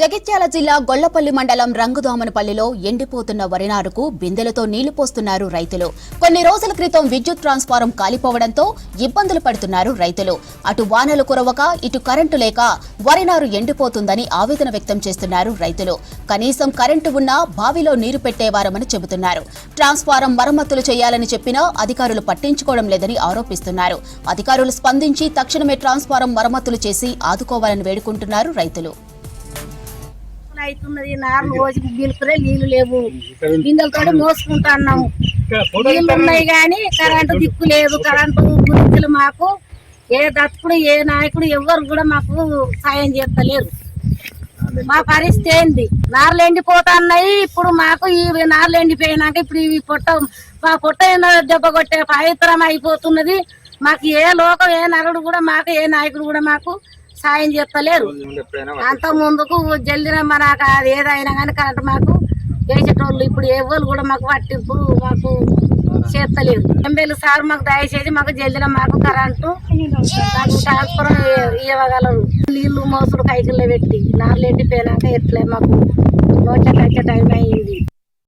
జగిత్యాల జిల్లా గొల్లపల్లి మండలం రంగుదామనపల్లిలో ఎండిపోతున్న వరి నారుకు బిందెలతో నీళ్లు పోస్తున్నారు రైతులు. కొన్ని రోజుల క్రితం విద్యుత్ ట్రాన్స్ఫారం కాలిపోవడంతో ఇబ్బందులు పడుతున్నారు రైతులు. అటు వానలు కురవక ఇటు కరెంటు లేక వరి నారు ఎండిపోతుందని ఆవేదన వ్యక్తం చేస్తున్నారు రైతులు. కనీసం కరెంటు ఉన్నా బావిలో నీరు పెట్టేవారమని చెబుతున్నారు. ట్రాన్స్ఫారం మరమ్మతులు చేయాలని చెప్పినా అధికారులు పట్టించుకోవడం లేదని ఆరోపిస్తున్నారు. అధికారులు స్పందించి తక్షణమే ట్రాన్స్ఫారం మరమ్మతులు చేసి ఆదుకోవాలని వేడుకుంటున్నారు రైతులు. అవుతున్నది నార్లు రోజు బిల్కులే నీళ్లు లేవు, బిందెలతో మోసుకుంటున్నాము. నీళ్లు ఉన్నాయి కానీ కరెంటు దిక్కు లేదు. కరెంటు గురించి మాకు ఏ దత్తుడు ఏ నాయకుడు ఎవరు కూడా మాకు సాయం చేస్తలేరు. మా పరిస్థితి ఏంది? నార్లు ఎండిపోతున్నాయి. ఇప్పుడు మాకు ఈ నార్లు ఎండిపోయినాక ఇప్పుడు ఇవి మా పొట్ట దెబ్బ కొట్టే పవిత్రం అయిపోతున్నది. మాకు ఏ లోకం ఏ నరుడు కూడా మాకు ఏ నాయకుడు కూడా మాకు సాయం చేస్తలేరు. అంత ముందుకు జల్దిన మనకు అది ఏదైనా కానీ కరెంట్ మాకు వేసేటోళ్ళు ఇప్పుడు ఎవరు కూడా మాకు పట్టింపు మాకు చేస్తలేరు. ఎమ్మెల్యే సార్ మాకు దయచేసి మాకు జల్దిన మాకు కరెంటు మాకు ట్రాన్స్ఫర్ ఇవ్వగలరు. నీళ్లు మోసులు కైకిల్లో పెట్టి నార్లు ఎండిపోయినాక ఎట్లే మాకు నోట్ల టైం అయింది.